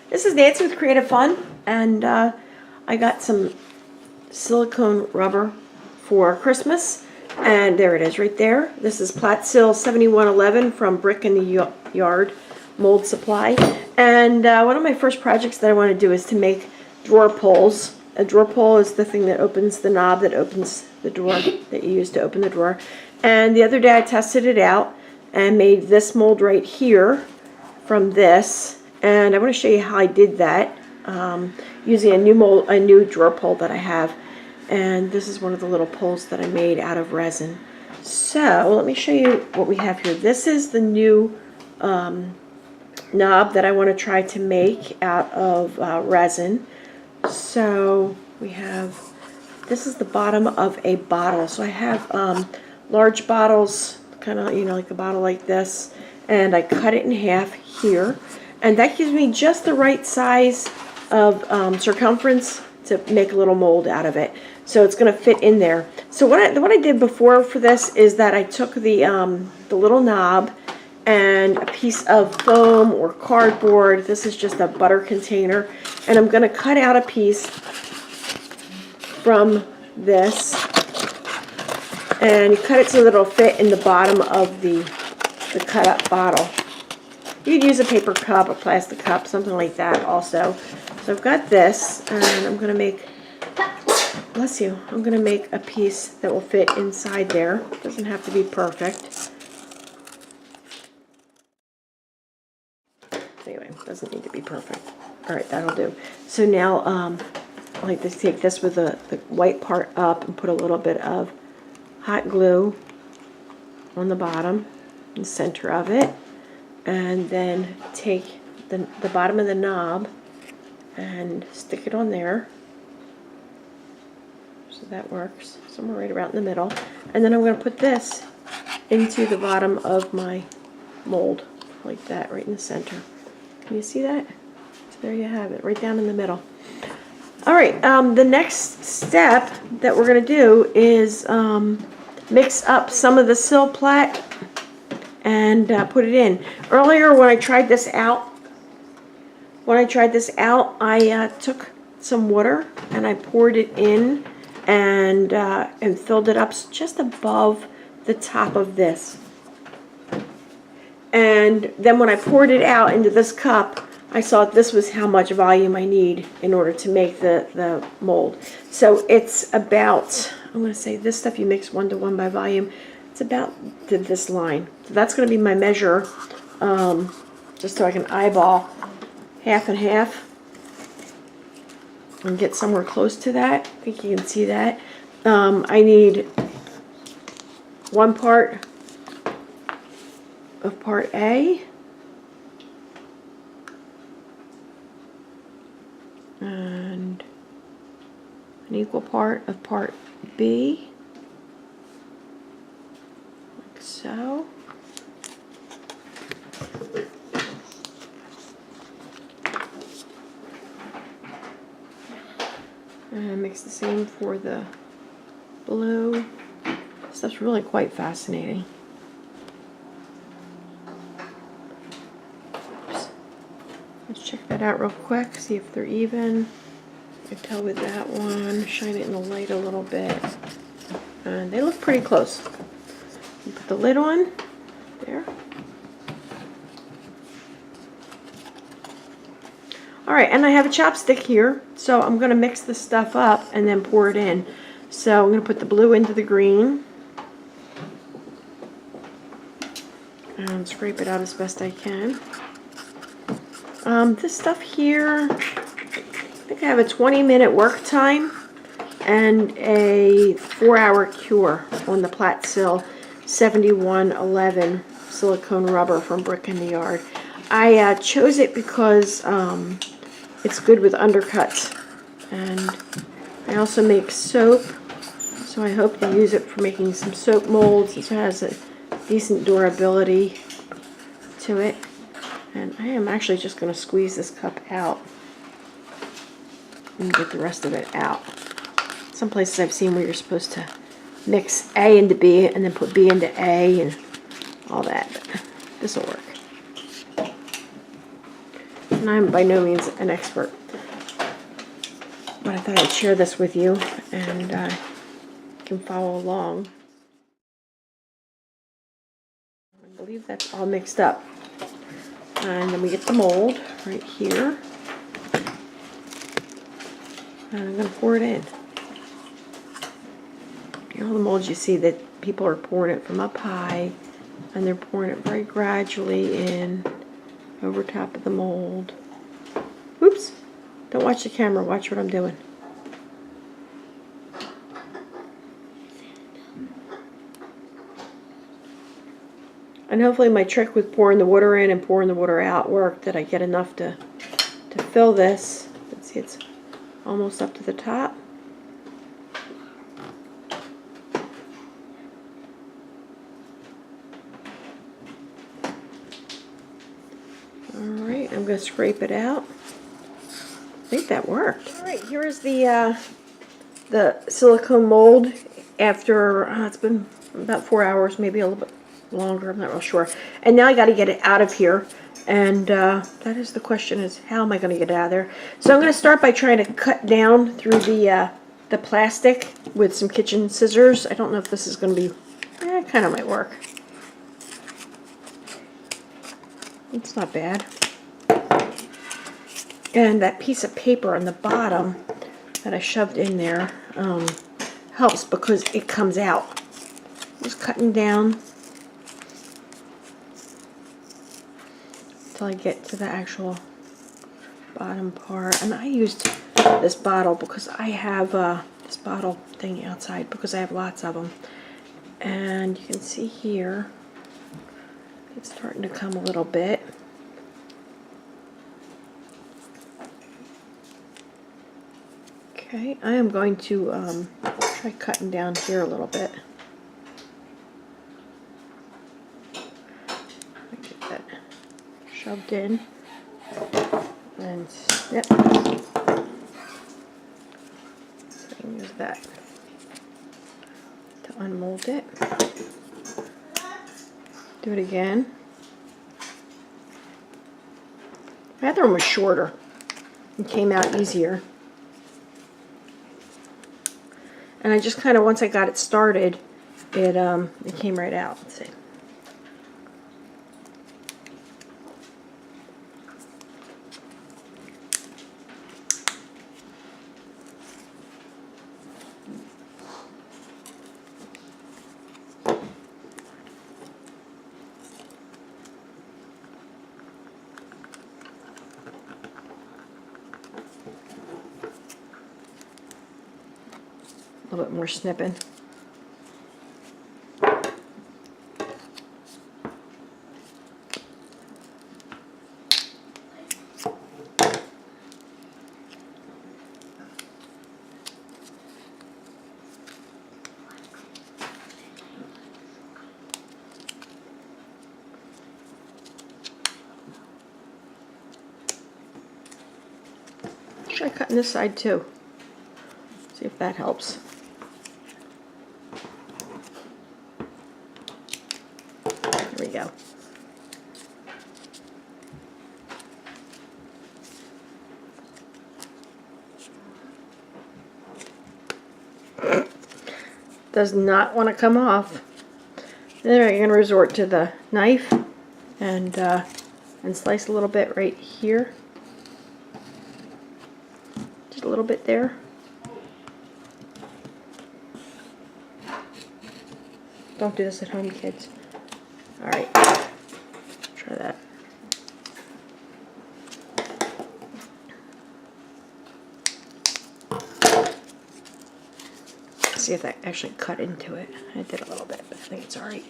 This is Nancy with Creative Fun, and I got some silicone rubber for Christmas, and there it is right there. This is Platsil 7111 from Brick in the Yard Mold Supply, and one of my first projects that I want to do is to make drawer pulls. A drawer pull is the thing that opens the knob that opens the drawer that you use to open the drawer. And the other day I tested it out and made this mold right here from this. And I want to show you how I did that using a new drawer pull that I have. And this is one of the little pulls that I made out of resin. So let me show you what we have here. This is the new knob that I want to try to make out of resin. So we have, this is the bottom of a bottle. So I have large bottles, kind of, you know, like a bottle like this, and I cut it in half here. And that gives me just the right size of circumference to make a little mold out of it. So it's going to fit in there. So what I did before for this is that I took the little knob and a piece of foam or cardboard. This is just a butter container. And I'm going to cut out a piece from this. And you cut it so that it'll fit in the bottom of the cut up bottle. You could use a paper cup, a plastic cup, something like that also. So I've got this, and I'm going to make, bless you, I'm going to make a piece that will fit inside there. It doesn't have to be perfect. Anyway, it doesn't need to be perfect. Alright, that'll do. So now, I like to take this with the white part up and put a little bit of hot glue on the bottom, the center of it. And then take the bottom of the knob and stick it on there. So that works. Somewhere right around in the middle. And then I'm going to put this into the bottom of my mold. Like that, right in the center. Can you see that? So there you have it, right down in the middle. Alright, the next step that we're going to do is mix up some of the Silplat and put it in. Earlier when I tried this out, I took some water and I poured it in and filled it up just above the top of this. And then when I poured it out into this cup, I saw this was how much volume I need in order to make the mold. So it's about, I'm going to say this stuff you mix 1 to 1 by volume. It's about to this line. So that's going to be my measure, just so I can eyeball half and half and get somewhere close to that. I think you can see that. I need 1 part of part A and an equal part of part B. So, and mix the same for the blue. This stuff's really quite fascinating. Oops. Let's check that out real quick, see if they're even. I can tell with that one, shine it in the light a little bit. And they look pretty close. Put the lid on there. Alright, and I have a chopstick here, so I'm going to mix this stuff up and then pour it in. So I'm going to put the blue into the green and scrape it out as best I can. This stuff here, I think I have a 20-minute work time and a 4-hour cure on the Platsil 7111 silicone rubber from Brick in the Yard. I chose it because it's good with undercuts, and I also make soap, so I hope to use it for making some soap molds. It has a decent durability to it, and I am actually just going to squeeze this cup out and get the rest of it out. Some places I've seen where you're supposed to mix A into B and then put B into A and all that. This will work. And I'm by no means an expert, but I thought I'd share this with you, and you can follow along. I believe that's all mixed up. And then we get the mold right here. And I'm going to pour it in. You know, the molds you see that people are pouring it from up high, and they're pouring it very gradually in over top of the mold. Oops! Don't watch the camera, watch what I'm doing. And hopefully my trick with pouring the water in and pouring the water out worked, that I get enough to fill this. Let's see, it's almost up to the top. Alright, I'm going to scrape it out. I think that worked. Alright, here is the silicone mold after, it's been about 4 hours, maybe a little bit longer, I'm not real sure. And now I got to get it out of here. And that is the question, is how am I going to get it out of there? So I'm going to start by trying to cut down through the plastic with some kitchen scissors. I don't know if this is going to be, it kind of might work. It's not bad. And that piece of paper on the bottom that I shoved in there helps because it comes out. Just cutting down until I get to the actual bottom part. And I used this bottle because I have this bottle thing outside because I have lots of them. And you can see here it's starting to come a little bit. Okay, I am going to try cutting down here a little bit. Get that shoved in and snip. So I can use that to unmold it. Do it again. The other one was shorter and came out easier. And I just kind of, once I got it started, it came right out. Let's see. A little bit more snipping. Try cutting this side too. See if that helps. There we go. Does not want to come off. Then I'm going to resort to the knife and slice a little bit right here. Just a little bit there. Don't do this at home, kids. Alright, try that. See if that actually cut into it. I did a little bit, but I think it's alright.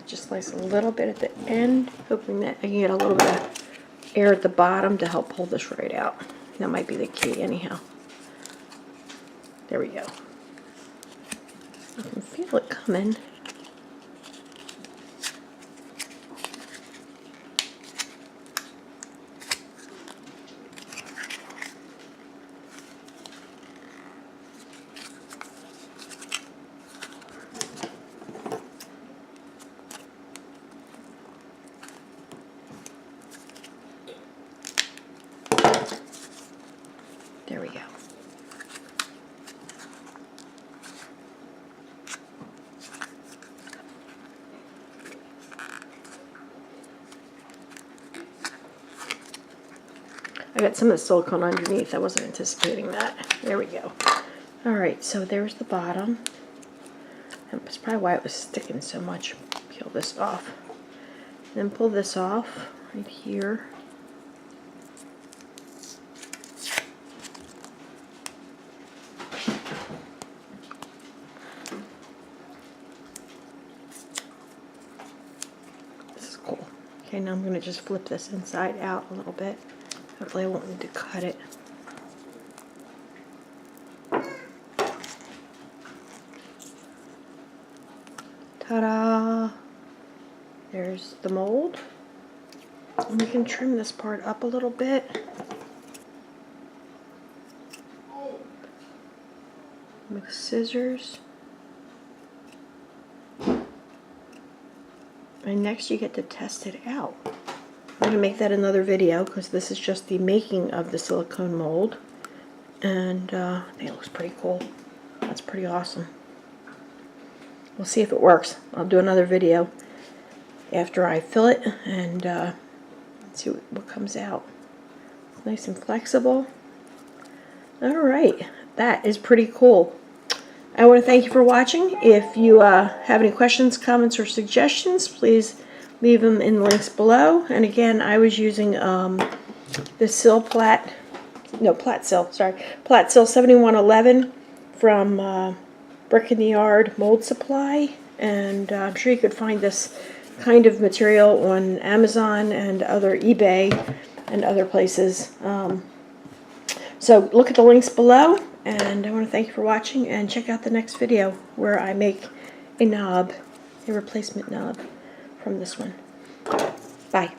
Just slice a little bit at the end, hoping that I can get a little bit of air at the bottom to help pull this right out. That might be the key anyhow. There we go. I can feel it coming. I got some of the silicone underneath. I wasn't anticipating that. There we go. Alright, so there's the bottom. That's probably why it was sticking so much. Peel this off. Then pull this off right here. This is cool. Okay, now I'm going to just flip this inside out a little bit. Hopefully I won't need to cut it. Ta-da! There's the mold. And we can trim this part up a little bit. With scissors. And next you get to test it out. I'm going to make that another video because this is just the making of the silicone mold. And I think it looks pretty cool. That's pretty awesome. We'll see if it works. I'll do another video after I fill it and see what comes out. It's nice and flexible. Alright, that is pretty cool. I want to thank you for watching. If you have any questions, comments, or suggestions, please leave them in the links below. And again, I was using the Platsil 7111 from Brick in the Yard Mold Supply, and I'm sure you could find this kind of material on Amazon and other eBay and other places. So look at the links below, and I want to thank you for watching, and check out the next video where I make a knob, a replacement knob from this one. Bye.